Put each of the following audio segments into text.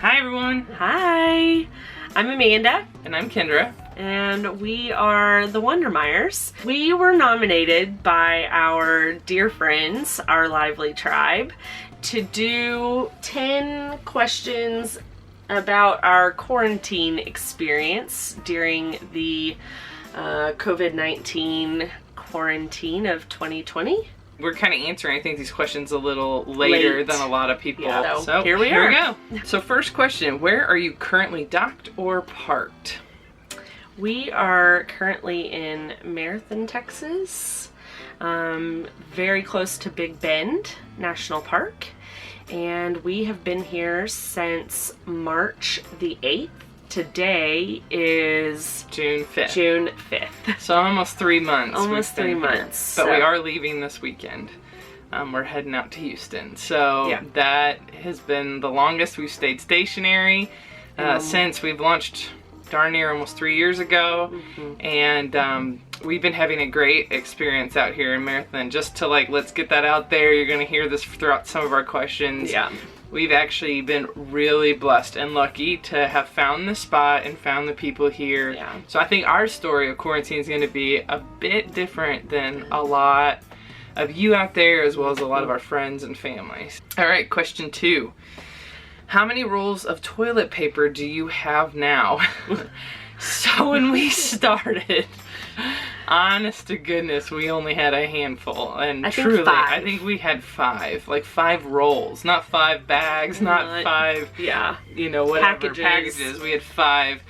Hi everyone! Hi! I'm Amanda. And I'm Kendra. And we are the Wondermeyers. We were nominated by our dear friends, our lively tribe, to do 10 questions about our quarantine experience during the COVID-19 quarantine of 2020. We're kind of answering, I think, these questions a little later than a lot of people. Yeah, so here we go. So first question, where are you currently docked or parked? We are currently in Marathon, Texas, very close to Big Bend National Park, and we have been here since March the 8th. Today is June 5th. June 5th. So almost 3 months. Almost 3 months. But we are leaving this weekend. We're heading out to Houston. So that has been the longest we've stayed stationary since we've launched darn near almost 3 years ago. And we've been having a great experience out here in Marathon. Just to let's get that out there. You're going to hear this throughout some of our questions. Yeah. We've actually been really blessed and lucky to have found the spot and found the people here. Yeah. So I think our story of quarantine is going to be a bit different than a lot of you out there, as well as a lot of our friends and families. All right, question 2. How many rolls of toilet paper do you have now? So when we started, honest to goodness, we only had a handful, and I think truly, 5. I think we had 5, like 5 rolls, not 5 bags, not 5, whatever packages. We had 5,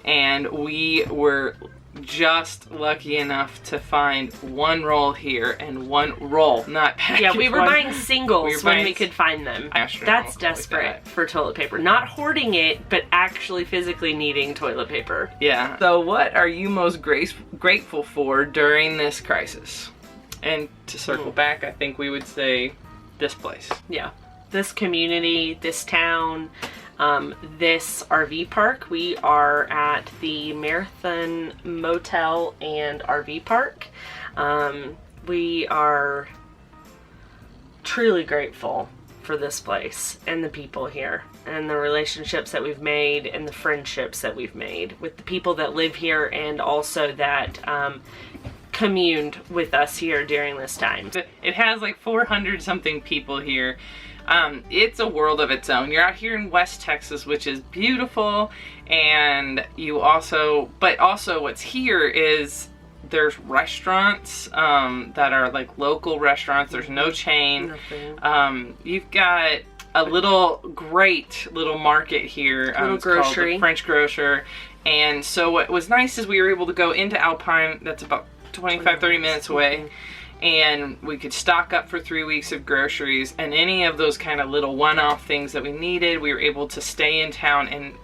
and we were just lucky enough to find 1 roll here and 1 roll, not package. Yeah, we were buying singles when we could find them. That's desperate for toilet paper. Not hoarding it, but actually physically needing toilet paper. Yeah. So what are you most grateful for during this crisis? And to circle back, I think we would say this place. Yeah. This community, this town, this RV park. We are at the Marathon Motel and RV Park. We are truly grateful for this place and the people here and the relationships that we've made and the friendships that we've made with the people that live here, and also that communed with us here during this time. It has like 400 something people here. It's a world of its own. You're out here in West Texas, which is beautiful, and but also what's here is there's restaurants that are like local restaurants. There's no chain. You've got a great little market here. Little grocery. Called the French Grocer. And so what was nice is we were able to go into Alpine. That's about 25-30 minutes away. And we could stock up for 3 weeks of groceries, and any of those kind of little one-off things that we needed, we were able to stay in town and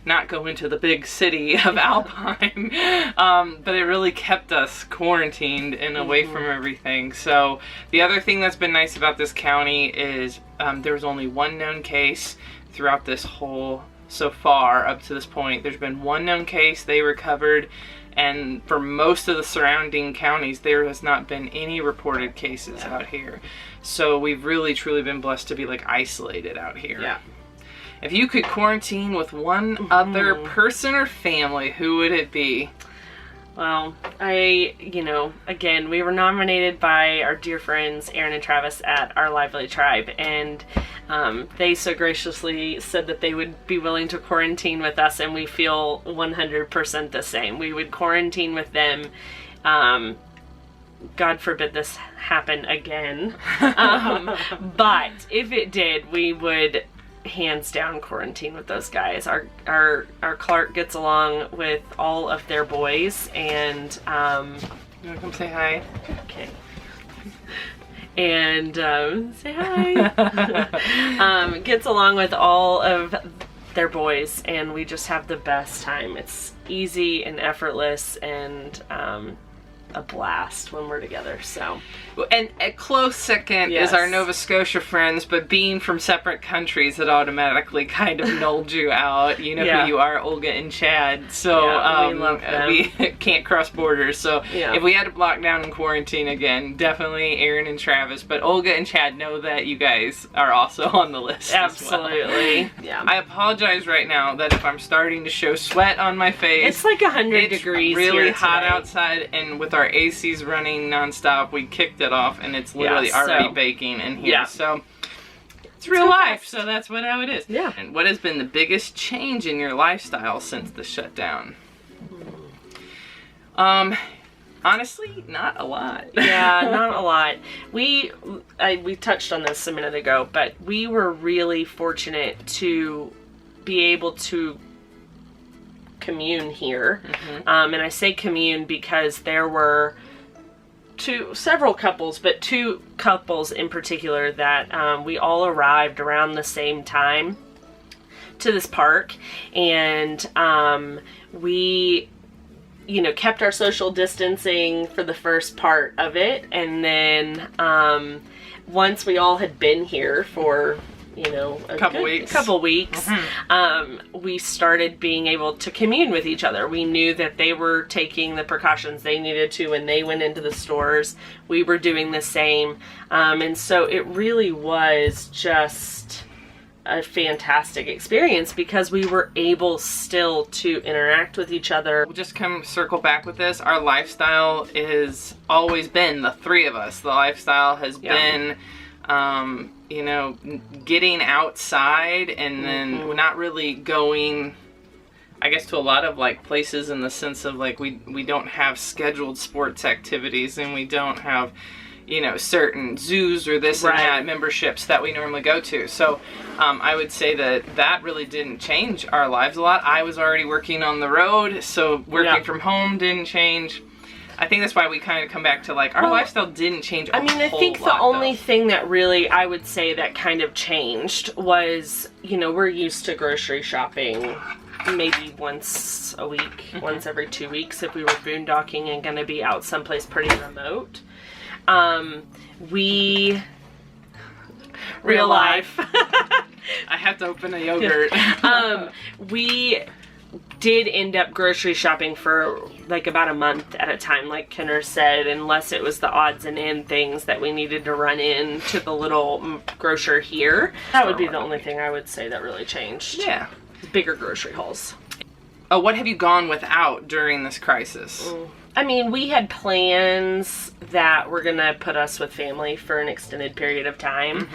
not go into the big city of Alpine. But it really kept us quarantined and away from everything. So the other thing that's been nice about this county is there was only 1 known case throughout this whole, so far up to this point. There's been 1 known case. They recovered. And for most of the surrounding counties, there has not been any reported cases out here. So we've really, truly been blessed to be isolated out here. Yeah. If you could quarantine with one other person or family, who would it be? Well, again, we were nominated by our dear friends Aaron and Travis at Our Lively Tribe, and they so graciously said that they would be willing to quarantine with us, and we feel 100% the same. We would quarantine with them. God forbid this happen again. But if it did, we would hands down quarantine with those guys. Our Clark gets along with all of their boys, and You wanna come say hi? Okay. and say hi. Gets along with all of their boys, and we just have the best time. It's easy and effortless, and a blast when we're together. So, and a close second is our Nova Scotia friends, but being from separate countries, it automatically kind of nulled you out. You know who you are, Olga and Chad. So we love them. We can't cross borders. So if we had to block down and quarantine again, definitely Aaron and Travis. But Olga and Chad, know that you guys are also on the list. Absolutely. As well. Yeah. I apologize right now that if I'm starting to show sweat on my face. It's like 100 degrees. It's really here hot today. outside, and with our ACs running nonstop, we kicked it off, and it's literally already baking in here. Yeah. So it's real life. So that's how it is. Yeah. And what has been the biggest change in your lifestyle since the shutdown? Honestly, not a lot. Yeah, not a lot. We touched on this a minute ago, but we were really fortunate to be able to commune here. And I say commune because there were several couples, but two couples in particular that we all arrived around the same time to this park, and we kept our social distancing for the first part of it, and then once we all had been here for a couple weeks, we started being able to commune with each other. We knew that they were taking the precautions they needed to when they went into the stores. We were doing the same. And so it really was just a fantastic experience because we were able still to interact with each other. We'll just circle back with this. Our lifestyle has always been the three of us. The lifestyle has been getting outside, and then not really going, I guess, to a lot of places in the sense of we don't have scheduled sports activities, and we don't have certain zoos or this and that memberships that we normally go to. So I would say that really didn't change our lives a lot. I was already working on the road, so working from home didn't change. I think that's why we kind of come back to our lifestyle didn't change a whole lot. I think the only thing that really I would say that kind of changed was, we're used to grocery shopping maybe once a week, once every 2 weeks if we were boondocking and going to be out someplace pretty remote. Real life. I have to open a yogurt. We did end up grocery shopping for about a month at a time, like Kenner said, unless it was the odds and end things that we needed to run in to the little grocer here. That would be the only thing I would say that really changed. Yeah. Bigger grocery hauls. Oh, what have you gone without during this crisis? I mean, we had plans that were going to put us with family for an extended period of time.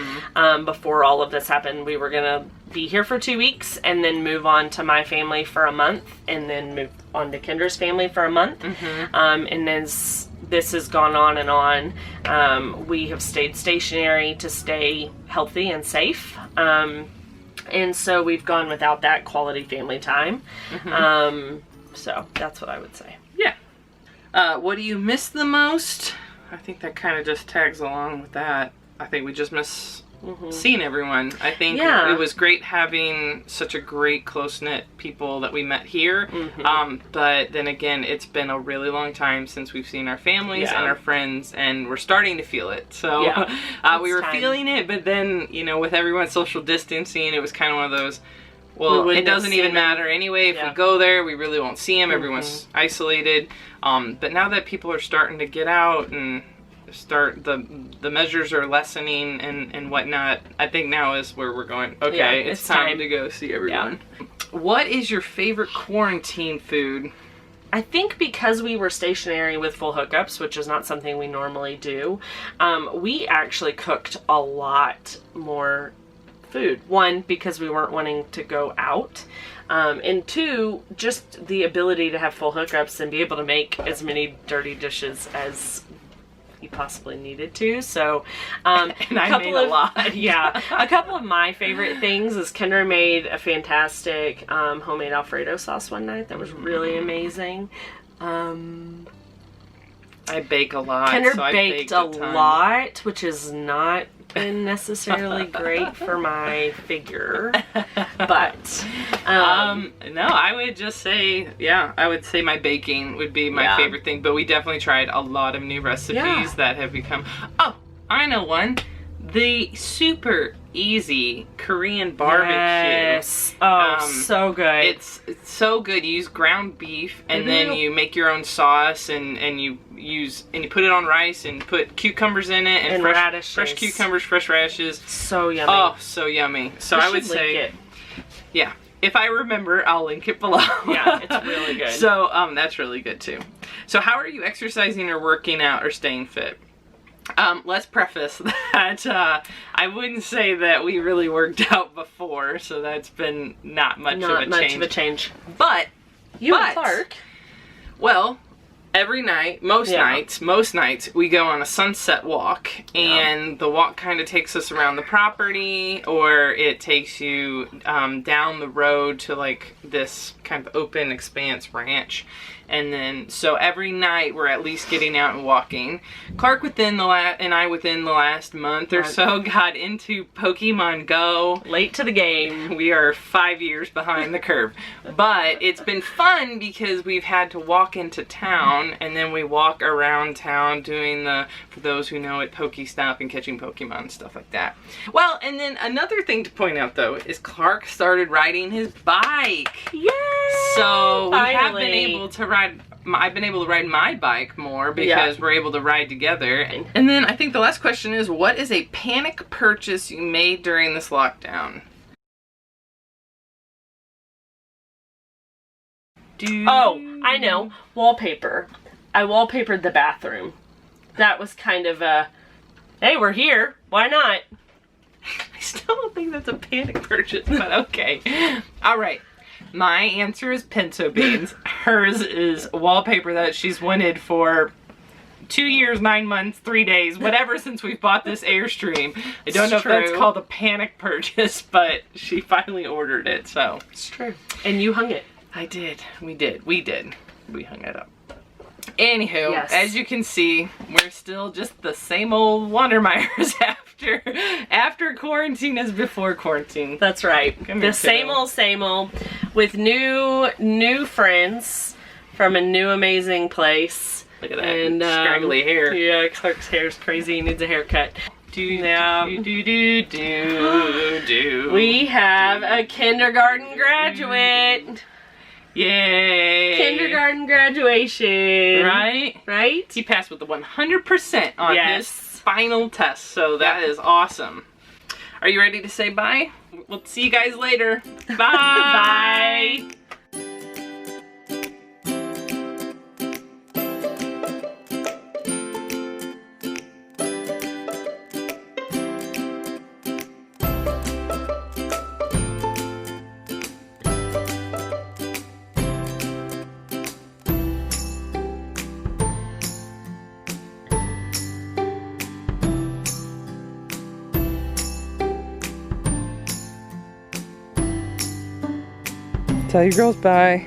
Before all of this happened, we were going to be here for 2 weeks and then move on to my family for a month and then move on to Kendra's family for a month. And as this has gone on and on, we have stayed stationary to stay healthy and safe. And so we've gone without that quality family time. So that's what I would say. Yeah. What do you miss the most? I think that kind of just tags along with that. I think we just miss seeing everyone. I think it was great having such a great close-knit people that we met here. But then again, it's been a really long time since we've seen our families and our friends, and we're starting to feel it. So we were feeling it, but then, with everyone social distancing, it was kind of one of those, well, it doesn't even matter anyway. If we go there, we really won't see them. Everyone's isolated. But now that people are starting to get out and the measures are lessening and whatnot, I think now is where we're going, okay, it's time to go see everyone. What is your favorite quarantine food? I think because we were stationary with full hookups, which is not something we normally do, we actually cooked a lot more food. One, because we weren't wanting to go out. And two, just the ability to have full hookups and be able to make as many dirty dishes as you possibly needed to. So, and I made a lot. Yeah. A couple of my favorite things is Kendra made a fantastic homemade Alfredo sauce one night that was really amazing. I bake a lot. Kendra so I baked a ton. lot, which has not been necessarily great for my figure. But no, I would just say, yeah, I would say my baking would be my favorite thing. But we definitely tried a lot of new recipes that have become. Oh, I know one. The super easy Korean barbecue. Yes. Oh, so good. It's so good. You use ground beef and then you make your own sauce and you put it on rice and put cucumbers in it and fresh cucumbers, fresh radishes. So yummy. Oh, so yummy. So I would say, yeah. If I remember, I'll link it below. Yeah, it's really good. So that's really good too. So how are you exercising or working out or staying fit? Let's preface that I wouldn't say that we really worked out before, so that's been not much of a change. But and Clark. Well, every night, most nights, we go on a sunset walk, and the walk kind of takes us around the property, or it takes you down the road to like this kind of open expanse ranch. And then, so every night we're at least getting out and walking. Clark and I within the last month or so got into Pokemon Go. Late to the game. We are 5 years behind the curve. But it's been fun because we've had to walk into town and then we walk around town doing for those who know it, Pokestop and catching Pokemon and stuff like that. Well, and then another thing to point out though is Clark started riding his bike. Yay! So we have been able to I've been able to ride my bike more because we're able to ride together. And then I think the last question is, what is a panic purchase you made during this lockdown? Oh, I know. Wallpaper. I wallpapered the bathroom. That was kind of a, hey, we're here. Why not? I still don't think that's a panic purchase, but okay. All right. My answer is pinto beans. Hers is wallpaper that she's wanted for 2 years, 9 months, 3 days, whatever since we've bought this Airstream. I don't know if that's called a panic purchase, but she finally ordered it, so. It's true. And you hung it. I did. We did. We hung it up. Anywho, as you can see, we're still just the same old Wondermeyers after quarantine as before quarantine. That's right. The same old, with new friends from a new amazing place. Look at that, and scraggly hair. Yeah, Clark's hair's crazy. He needs a haircut. We have a kindergarten graduate. Yay! Kindergarten graduation. Right? He passed with the 100% on his final test, so that is awesome. Are you ready to say bye? We'll see you guys later. Bye! Bye! Tell your girls bye.